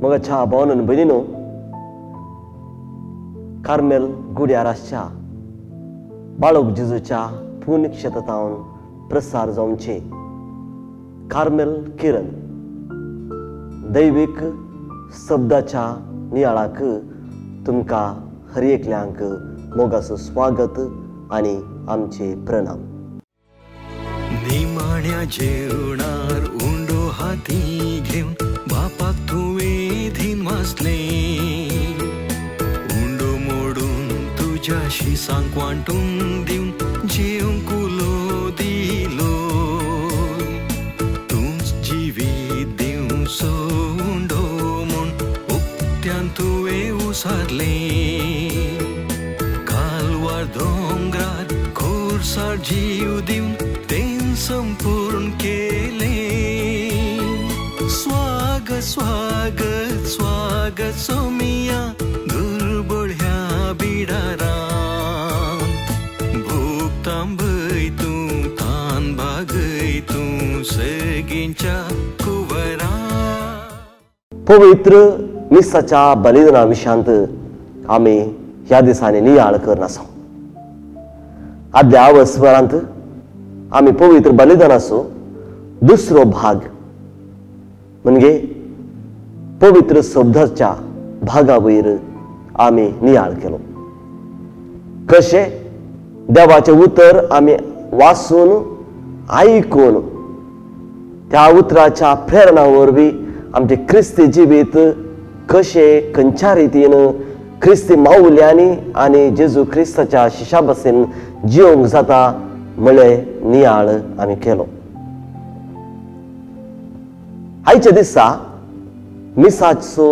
मोगाच्या भावांनो आनी भयणींनो, कार्मेल गुड्याराच्या बाळक जेजूच्या पुण्य क्षेत्रांत प्रसार जावचे कार्मेल किरण दैवीक शब्दाच्या नियाळाक तुमकां हर एकल्यांक मोगाचो स्वागत आनी आमचे प्रणाम. निमाण्या जेवणार उंडो हाती घेवन बापाक तुवें धीन वाचले, उंडो मोडून तुज्या शिसांक वांटून दिवन जेवंक उलो दिलो, तूंच जिवीत दिवचो उंडो म्हूण उक्त्यान तुवें उसारले, कालवार दोंगरार खोरसार जीव दिवन तें संपूर्ण केले. स्वागत स्वागत स्वागत सोमिया दुर्बळ्या बिडारांत, भूक तांबय तूं तान भागय तूं सगळ्यांच्या कुवरांत. पवित्र मिसाच्या बलिदाना विशांत आमी ह्या दिसांनी नियाळ करन आसा. आदल्या वस्वरांत आमी पवित्र बलिदानाचो दुसरो भाग म्हणजे पवित्र शब्दाच्या भागा वयर आमी नियाळ केलो. कशे देवाचे उतर आमी वाचून आयकून त्या उतराच्या प्रेरणा वरवीं आमचे क्रिस्ती जिवीत कशे खंयच्या रितीन क्रिस्ती माऊल्यांनी आनी जेजू क्रिस्ताच्या शिशा बसेन जिवंक जाता म्हळें नियाळ आमी केलो. आयच्या दिसा मिसाचो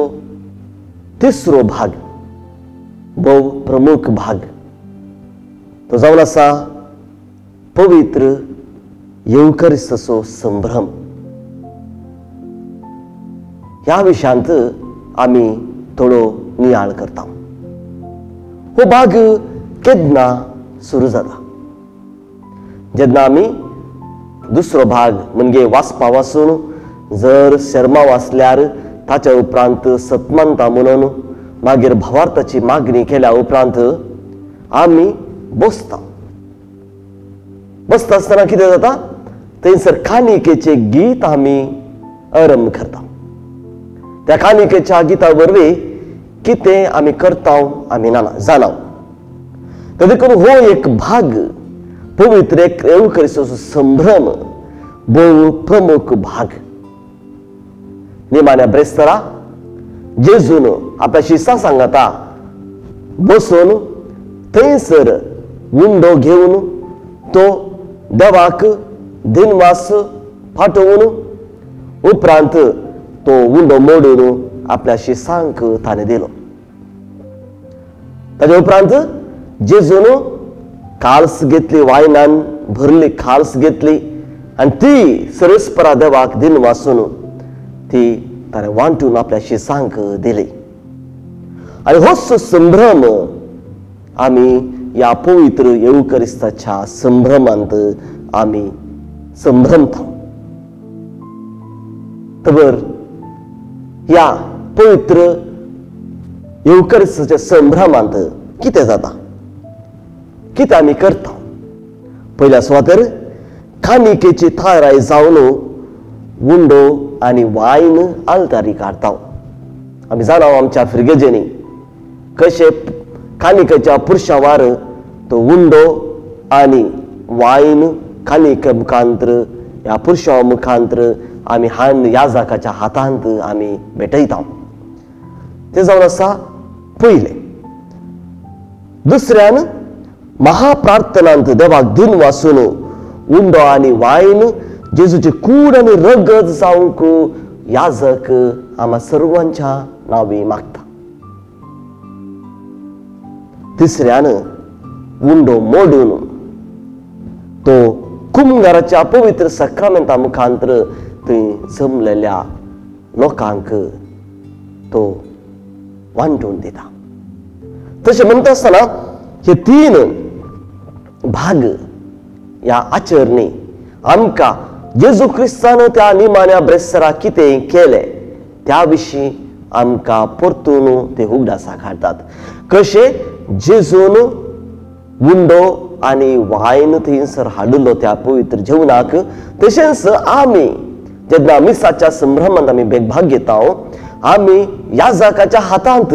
तिसरो भाग, भोव प्रमुख भाग, तो जावन आसा पवित्र येवकरिस्ताचो संभ्रम. ह्या विशयांत आमी थोडो नियाळ करता. हो भाग केन्ना सुरू जाता? जेन्ना आमी दुसरो भाग म्हणजे वाचपा वाचून जर शर्मा वाचल्यार ताच्या उपरांत सतमंता म्हणून मागीर भावार्थाची मागणी केल्या उपरांत आमी बसता आसतना कितें जाता, थंयसर कानिकेचे गीत आमी आरंभ करता. त्या कानिकेच्या गिता वरवीं कितें आमी करता आमी जाणा. तर देखून हो एक भाग पवित्र येवकरिस्ताचो संभ्रम भोव प्रमुख भाग. निमाण्या ब्रेस्तरा जेजून आपल्या शिसां सांगता बसून थंयसर उंडो घेवन तो देवाक दिनवास फाटोवन उपरांत तो उंडो मोडून आपल्या शिसांक ताणें दिलो. ताच्या उपरांत जेजून खाल्स घेतली, वायनान भरली खाल्स घेतली आनी ती सरस्परा देवाक दिन वाचून ती ताणें वांटून आपल्या शिसांक दिली. आनी होच संभ्रम आमी ह्या पवित्र येवकरिस्ताच्या संभ्रमांत आमी संभ्रमता. तर ह्या पवित्र येवकरिस्ताच्या संभ्रमांत कितें जाता, कितें आमी करता? पयल्या सुवातेर कानिकेची थाराय जावन उंडो आनी वायन आल्तारी काडटा. आमी जाणा आमच्या फिरगेजेनी कशे कानिकेच्या पुरशावार तो उंडो आनी वायन कानिके मुखांतर ह्या पुरशा मुखांतर आमी याजकाच्या हातांत आमी भेटयता. ते जावन आसा पयलें. दुसऱ्यान महाप्रार्थनांत देवाक दिन वाचून उंडो आनी वायन जेजूचे कूड आनी रगत जावंक याजक आम्हा सर्वांच्या नांवी मागता. तिसऱ्यान उंडो मोडून तो कुमगाराच्या पवित्र सक्रामेंता मुखांतर थंय जमलेल्या लोकांक तो वांटून दिता. तशें म्हणटा आसतना हे तीन भाग ह्या आचरणी आमकां जेजू क्रिस्तान त्या निमाण्या ब्रेस्तराक कितें केलें त्या विशीं आमकां परतून ते उगडासा हाडटात. कशे जेजून उंडो आनी वायन थंयसर हाडलो त्या पवित्र जेवणाक, तशेंच आमी जेन्ना मिसाच्या संभ्रमांत आमी भाग घेता, आमी याजकाच्या हातांत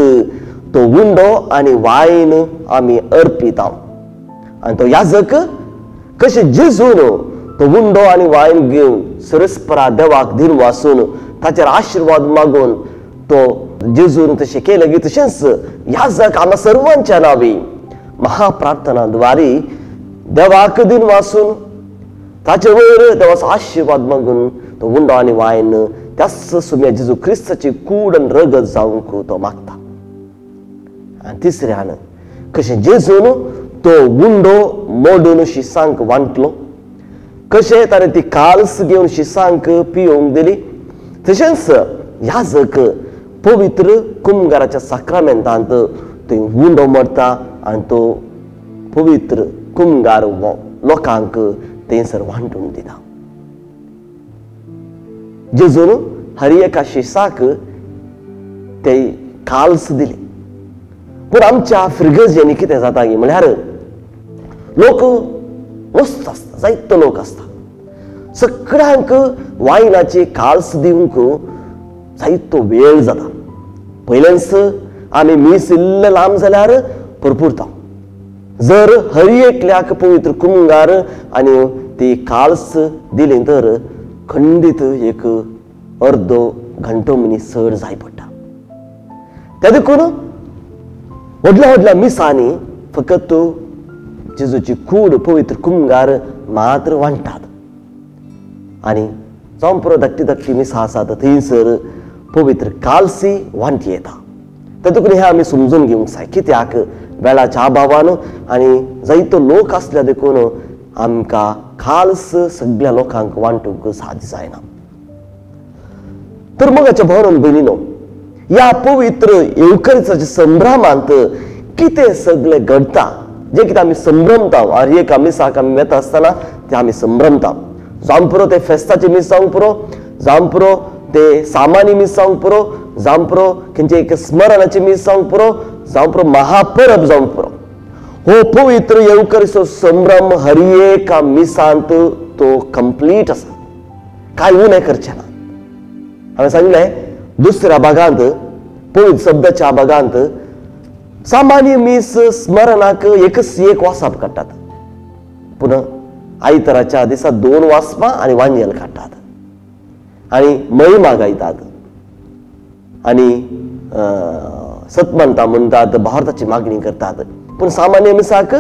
तो उंडो आनी वायन आमी अर्पिता. आनी तो याजक कशे जेजून तो उंडो आनी वायन घेवन सरस्परा देवाक दिवन वाचून ताचेर आशिर्वाद मागून तो जेजून तशें केलें की तशेंच याजक आम्हा सर्वांच्या नांवी महाप्रार्थनाद्वारे देवाक दिन वाचून ताचे वयर देवाचो आशिर्वाद मागून तो उंडो आनी वायन त्याच सुम्या जेजू क्रिस्ताची कूड आनी रगत जावंक तो मागता. आनी तिसऱ्यान कशें जेजून तो उंडो मोडून शिसांक वांटलो, कशें ताणें ती काल्स घेवन शिसांक पिवंक दिली, तशेंच याजक पवित्र कुमगाराच्या साक्रामेंतांत थंय उंडो मोडटा आनी तो पवित्र कुमगार लोकांक थंयसर वांटून दिता. जेजून हर एका शिसाक ते काल्स दिली. पूण आमच्या फिरगजेनी कितें जाता की म्हळ्यार लोक मस्त आसता, जायतो लोक आसता, सगळ्यांक वायनाचे काल्स दिवंक जायतो वेळ जाता. पयलेंच आमी मीस इल्लें लांब जाल्यार परपुरता. जर हर एकल्याक पवित्र कुमगार आनी ती काल्स दिली तर खंडीत एक अर्दो घंटो मनीस चड जाय पडटा. त्या देखून व्हडल्या व्हडल्या मिसांनी फकत जेजूची कूड पवित्र कुमगार मात्र वांटतात. आनी जावं पुरो धाकटी धाकटी मिसां आसात थंयसर पवित्र काल्सी वांटी येता. तातूंत हे आमी समजून घेवंक जाय, कित्याक वेळाच्या अभावान आनी जायतो लोक आसल्या देखून आमकां काल्स सगळ्या लोकांक वांटूंक साध्य जायना. तर मोगाच्या भावांनो भयणीनो, ह्या पवित्र येवकारीच्या संभ्रमांत कितें सगळें घडटा, जे कितें आमी संभ्रमता, हर एका मिसाक आमी वेता आसतना ते आमी संभ्रमता. जावं पुरो ते फेस्ताचे मीस जावंक पुरो, जावं पुरो ते सामान्य मीस जावंक पुरो, जावं पुरो खंयचे एक स्मरणाचे मीस जावंक पुरो, जावं पुरो महापरब जावंक पुरो, हो पवित्र येवकारीचो संभ्रम हर एका मिसांत तो कंप्लीट आसा, कांय उणें करचें ना. हांवें सांगलें दुसऱ्या भागांत पवित्र शब्दाच्या भागांत सामान्य मीस स्मरणाक एकच एक वासप काडटात, पूण आयताराच्या दिसा 2 वासपां आनी वांजेल काडटात आनी महिमा गायतात आनी सतमंता म्हणटात, भावार्थाची मागणी करतात. पूण सामान्य मिसाक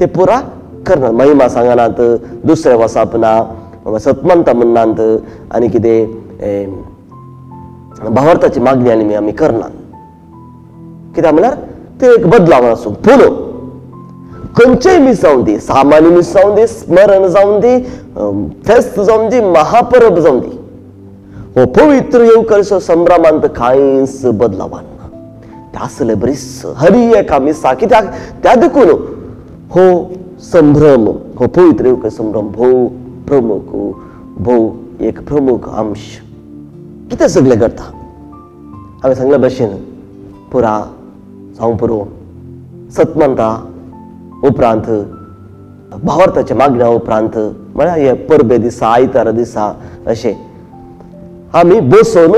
ते पुरा करनात, महिमा सांगनात, दुसरे वसाप ना, सतमंता म्हणनात आनी कितें भावार्थाची मागणी आनी आमी करनात. कित्याक म्हळ्यार ते एक बदलाव आसूं. पूण खंयचेय मीस जावं दी, सामान्य मीस जावं दी, स्मरण जावं दी, फेस्त जावं दी, महापरब जावं दी, हो पवित्र येवकारीचो संभ्रमांत कांयच बदलावान ना. ते आसले बरीच हर एका मिसा. कित्याक त्या देखून हो संभ्रम, हो पवित्र येवकारी संभ्रम भोव प्रमुख, भोव एक प्रमुख अंश. कितें सगळें घडटा हांवें सांगले भशेन पुरा जावं पुरो सतमंता उपरांत, भावार्थाच्या मागण्या उपरांत, म्हळ्यार हे परबे दिसा, आयतारा दिसा अशें आमी बसून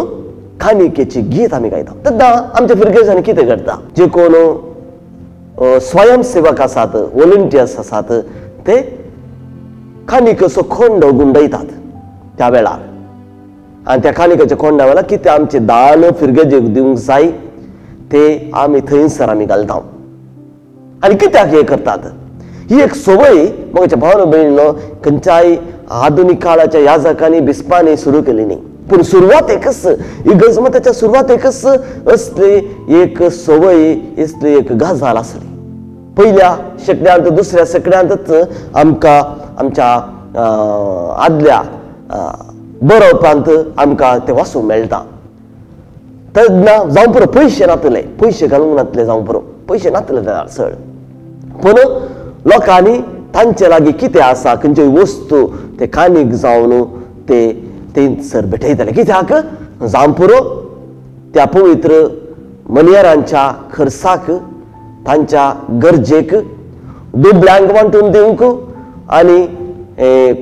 कानिकेची गीत आमी गायता. तेन्ना आमच्या फिरगेजांनी कितें घडटा, जे कोण स्वयंसेवक आसात, वॉलंटियर्स आसात, ते कानिकेचो खोंड गुंडयतात त्या वेळार. आनी त्या कानिकेच्या खोंडा वेळार कितें आमचे दान फिरगेजेक दिवंक जाय ते आमी थंयसर आमी घालता. आनी कित्याक हे करतात, ही एक संवय म्हज्या भावानो भयणीनो खंयच्याय आधुनीक काळाच्या याजकांनी बिस्पांनी सुरू केली न्ही. पूण सुरवातेकच इगर्जमताच्या सुरवातेकच असली एक संवय, असली एक गजाल आसली. पयल्या शेकड्यांत दुसऱ्या शेकड्यांतच आमकां आमच्या आदल्या बरोवपांत आमकां ते वाचूंक मेळटा. तेन्ना जावं पुरो पयशे नातले, पयशे घालूंक नातले, जावं पुरो पयशे नातले चड, पूण लोकांनी तांचे लागीं कितें आसा, खंयच्योय वस्तू ते कानीक जावन ते थंयसर भेटयताले. कित्याक जावं पुरो त्या पवित्र मनियारांच्या खर्चाक तांच्या गरजेक दुबळ्यांक वांटून दिवंक आणि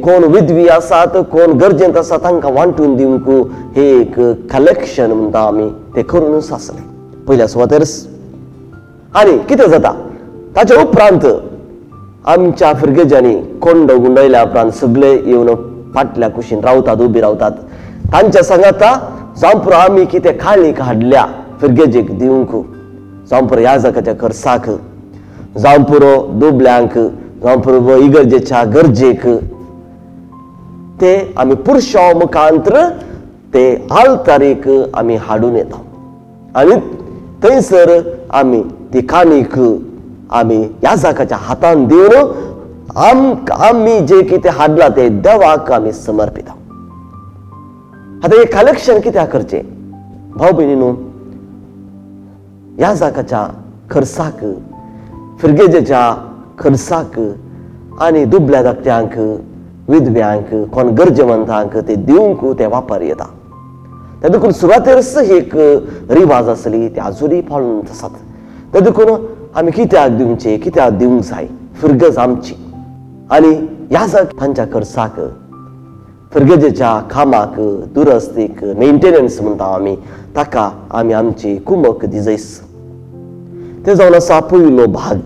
कोण विधवी आसात कोण गरजेंत आसा तांकां वांटून दिवंक हे एक कलेक्शन म्हणटा आमी ते करूनच आसले पयल्या सुवातेर. आनी कितें जाता ताच्या उपरांत आमच्या फिरगेजांनी कोंड गुंडयल्या उपरांत सगळे येवन फाटल्या कुशीन रावतात उबी रावतात. तांच्या सांगाता जावं पुरो आमी कितें खाळीक हाडल्या फिरगेजेक दिवंक जावं पुरो याजकाच्या खर्चाक जावं पुरो दुबळ्यांक जावं पुरो इगर्जेच्या गरजेक ते आमी पुरुषां मुखांतर ते आल्तारीक आमी हाडून येता आनी थंयसर आमी ती काणीक आमी याजकाच्या हातान दिवन आमी जे कितें हाडलां ते देवाक आमी समर्पिता. आतां हे कलेक्शन कित्याक करचें भाव भयणीनो याजकाच्या खर्चाक फिरगेजेच्या खर्चाक आनी दुबळ्या धाकट्यांक विधव्यांक कोण गरजेवंतांक ते दिवंक ते वापर येता. त्या देखून सुरवातेरच ही एक रिवाज आसली ती आजुनूय पाळून आसात. त्या देखून आमी कित्याक दिवचे कित्याक दिवंक जाय फिरगज आमची आनी याजक तांच्या खर्चाक फिरगेजेच्या कामाक दुरस्तीक मेंटेनन्स म्हणटा आमी ताका आमी आमची कुमक दिजयस. ते जावन आसा पयलो भाग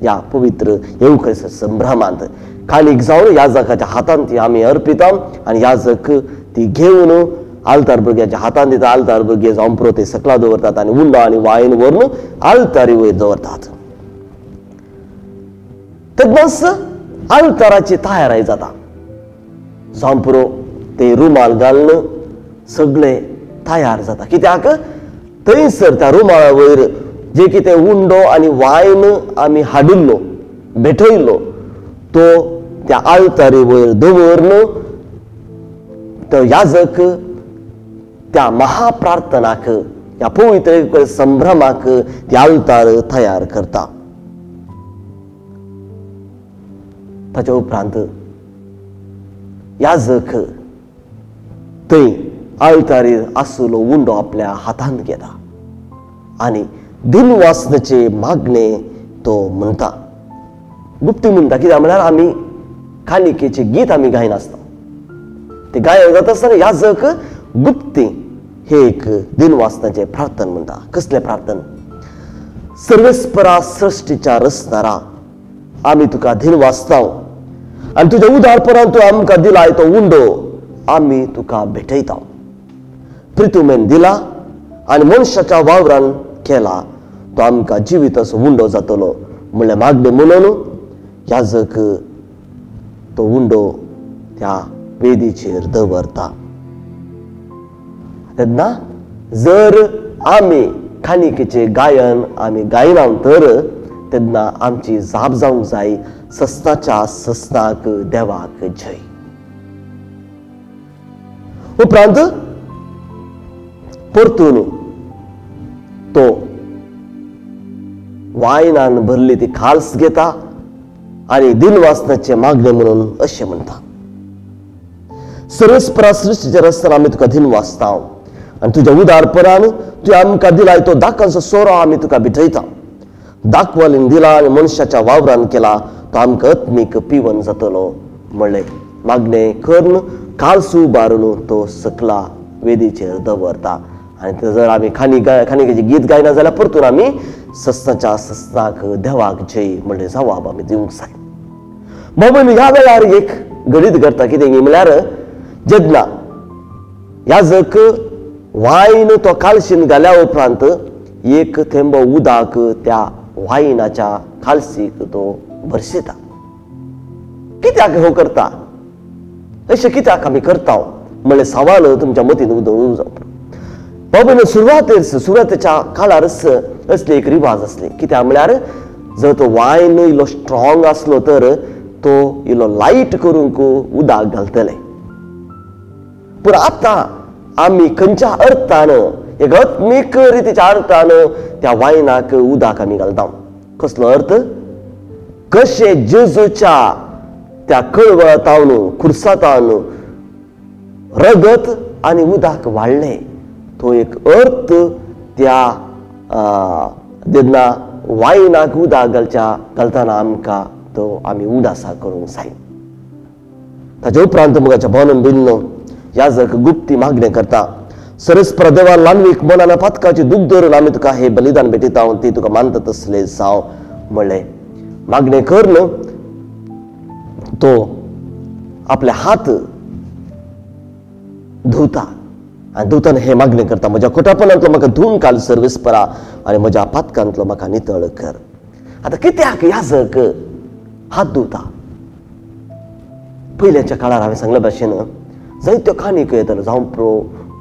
या पवित्र येवकरेच्या संभ्रमांत काणीक जावन याजकाच्या हातान ती आमी अर्पिता आनी याजक ती घेवन आल्तार भुरग्याच्या हातान दिता. आल्तार भुरगे जावं पुरो ते सकला दवरतात आनी उंडो आनी वायन व्हरून आल्तारी वयर दवरतात. तेदमास आल्ताराची तयारी जाता जावं पुरो ते रुमाल घालून सगळे तयार जाता. कित्याक थंयसर त्या रुमाळा वयर जे कितें उंडो आनी वायन आमी हाडिल्लो भेटयल्लो तो त्या आल्तारी वयर दवरून तो याजक त्या महाप्रार्थनाक या पवित्र संभ्रमाक ती आल्तार तयार करता. ताच्या उपरांत याजक थंय आल्तारीर आसलो उंडो आपल्या हातान घेता आनी दिनवासनेचे मागणे तो म्हणटा. गुप्ती म्हणटा कित्याक म्हळ्यार आमी काणिकेचे गीत आमी गायनासता ते गायन जाता आसतना याजक गुप्ती हे एक दिनवासनाचे प्रार्थना म्हणटा. कसले प्रार्थना सर्वेस्परा सृश्टीच्या रचणारा आमी तुका दिन वाचता आनी तुज्या उदारपणान तूं आमकां दिलाय तो उंडो आमी तुका भेटयता. प्रितुमेन दिला आनी मनशाच्या वावरान केला तो आमकां जिवीत असो उंडो जातलो म्हणले मागणे म्हणून याजक तो उंडो त्या वेदीचेर दवरता. तेन्ना जर आमी काणिकेचे गायन आमी गायना तर तेन्ना आमची जाप जावंक जाय सस्नाच्या सस्नाक देवाक जय. उपरांत परतून तो वायनान भरली ती खाल्स घेता आनी दिनवासनाचे मागणे म्हणून अशें म्हणटा. सर्वेस्परा सृश्टीच्या रस्त्यान आमी तुका दिन वाचता आनी तुज्या उदारपणान तुवें आमकां दिलाय तो दाकांचो सोरो आमी तुका भेटयता. दाखवालीन दिला आनी मनशाच्या वावरान केला तो आमकां आत्मीक पिवन जातलो म्हणलें मागणे करून कालसू बारून तो सकला वेदीचेर दवरता. आनी जर आमी काणिकेचें गीत गायना जाल्यार परतून आमी सस्नाच्या सस्नाक देवाक जय म्हणलें जवाब आमी दिवंक जाय. बाबा ह्या वेळार एक गणीत करता कितें म्हळ्यार जेन्ना याजक वायन तो कालशीन घाल्या उपरांत एक थेंब उदक त्या वायनाच्या खालसीक तो भरशिता. कित्याक हो करता अशें कित्याक आमी करता म्हणलें सवाल तुमच्या मतीन उदोवूं जावं. बाबा सुरवातेच्या काळारच असली एक रिवाज असली. कित्याक म्हळ्यार जर तो वायन इल्लो स्ट्रॉंग आसलो तर तो इल्लो लायट करूंक उदक घालतले. पूण आतां आमी खंयच्या अर्थान एक आत्मीक रितीच्या अर्थान त्या वायनाक उदक आमी घालता. कसलो अर्थ कशे जेजूच्या त्या कळवळांतावन खुर्सातान रगत आनी उदक वाडलें तो एक अर्थ त्या जेन्ना वायनाक उदक घालतना आमकां तो आमी उदासा करूंक जाय. ताचे उपरांत मुगाच्या भोवनान बिल्लो याजक गुप्ती मागणें करता. सरस्पर देवा लानवीक मनान पातकाची दूख धरून आमी तुका हे बलिदान भेटयता, ती तुका मानता तसले जावं म्हणलें मागणें कर न्हू. तो आपले हात धुता आनी धुताना हे मागणें करता, म्हज्या कोटापणांतलो म्हाका धुवन काल सर्विस्परा आनी म्हज्या पातकांतलो म्हाका नितळ कर. आतां कित्याक याजक हात धुता? पयल्याच्या काळार हांवें सांगले भाशेन जायत्यो खाणीक येताल्यो, जावं पुरो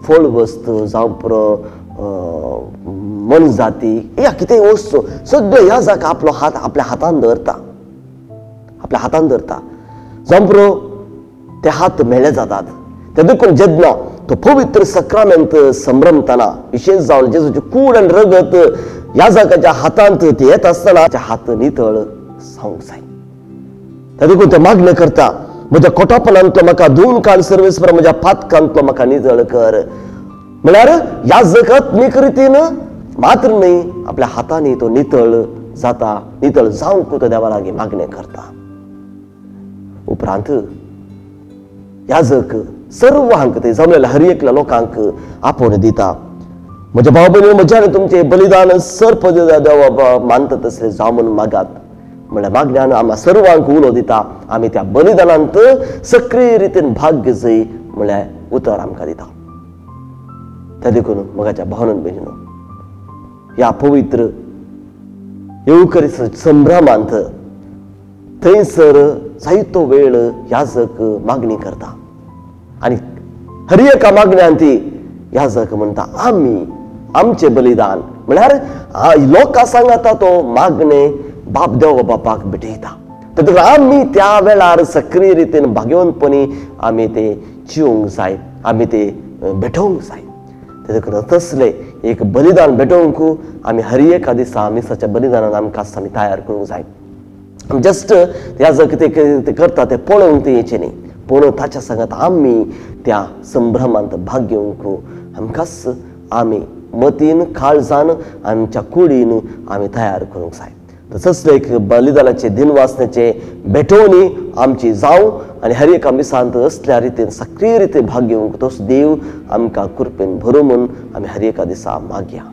फळ वस्त, जावं पुरो मनजाती, या कितेंय वस्तू सगळ्यो याजक आपलो हात आपल्या हातान धरता, आपल्या हातान धरता. जावं पुरो ते हात मेळे जातात. ते देखून जेन्ना तो पवित्र सक्रामेंत संभ्रमतना विशेष जावन जेजूची कूड आनी रगत याजकाच्या हातांत ते येत आसतना हात नितळ जावंक जाय. ते देखून ते मागणें करता, म्हज्या कोटापणांतलो म्हाका धुवन काड सर्वेस्पर, म्हज्या पातकांतलो म्हाका नितळ कर. म्हळ्यार याजक आत्मीक रितीन मात्र न्ही, आपल्या हातांनी तो नितळ जाता, नितळ जावंक तो देवा लागीं मागणें करता. उपरांत याजक सर्वांक ते जमलेल्या हर एकल्या लोकांक आपोवन दिता. म्हज्या भाव भयणी, म्हज्या आनी तुमचे बलिदान सर्प देवा मानता तसले जावं म्हणून मागात. म्हळ्यार मागण्यान आम्हा सर्वांक उलो दिता, आमी त्या बलिदानांत सक्रीय रितीन भाग घेजय म्हळ्यार उतर आमकां दिता. त्या देखून मगाच्या भावनान भयणीनो, ह्या पवित्र येवकरी संभ्रमांत थंयसर जायतो वेळ याजक मागणी करता आनी हर एका मागण्यान ती याजक म्हणटा आमी आमचे बलिदान म्हळ्यार लोकां सांगाता तो मागणे बाप देव बापाक भेटयता. तर आमी त्या वेळार सक्रीय रितीन भाग्यवंतपणी आमी ते चिवंक जाय, आमी ते भेटोवंक जाय. देखून तसले एक बलिदान भेटोवंक आमी हर एका दिसा मिसाच्या बलिदानान आमकां आमी तयार करूंक जाय. जस्ट याजक ते करता ते पळोवंक ते येचें न्ही, पूण ताच्या सांगात आमी त्या संभ्रमांत भाग घेवंक आमकांच आमी मतीन काळजान आमच्या कुडीन आमी तयार करूंक जाय. तसले एक बलिदानाचे दिनवासनेचे भेटोवणी आमची जावं आनी हर एका मिसांत असल्या रितीन सक्रीय रितीन भाग घेवंक तोच देव आमकां कृपेन भरूं म्हूण आमी हर एका दिसा मागया.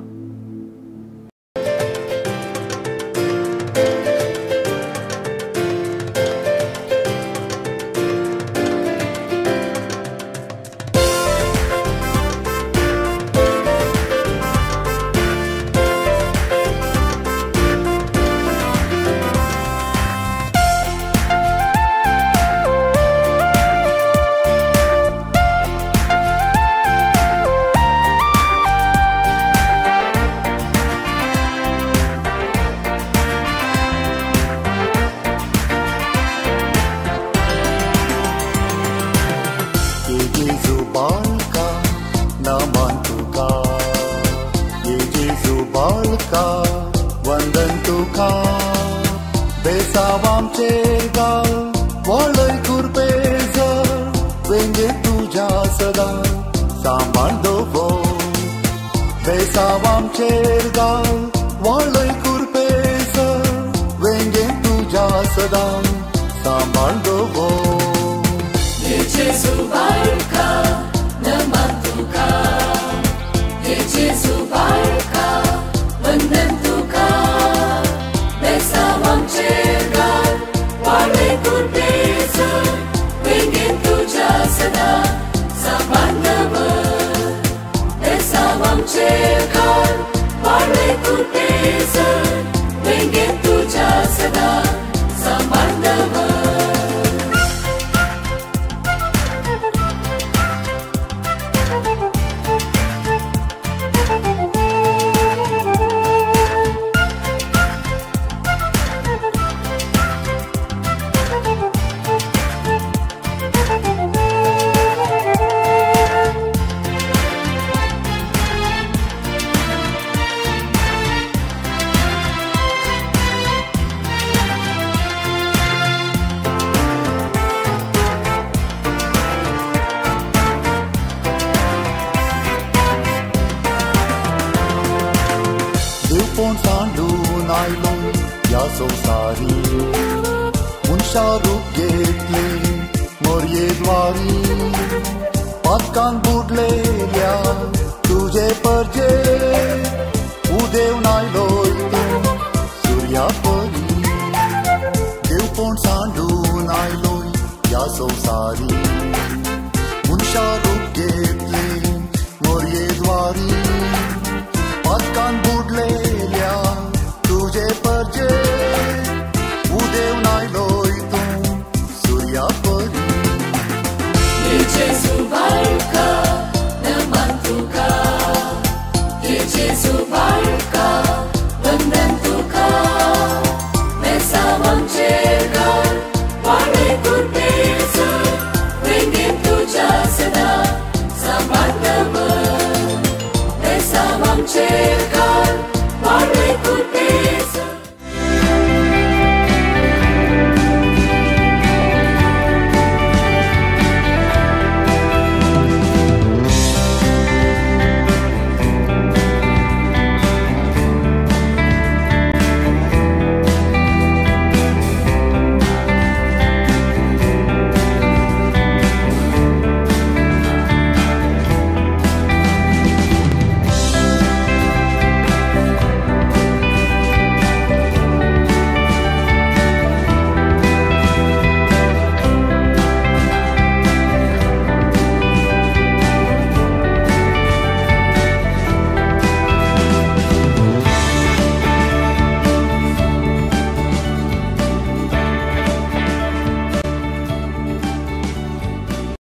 देवपून सांडून आयलो या संवसारी मनशा रूप घेतले मोरयेद्वारी पातकान बुडलेल्या तुझे परजे उदेवन आयलोय तूं सूर्या परी देवपूण सांडून आयलोय या संवसारी मनशा रूप घेतले मोरयेद्वारी पातकान बुडलेल्या तुझे परजे उदेवन आयलोय तूं सूर्या परी Yesu barka na mantuka Yesu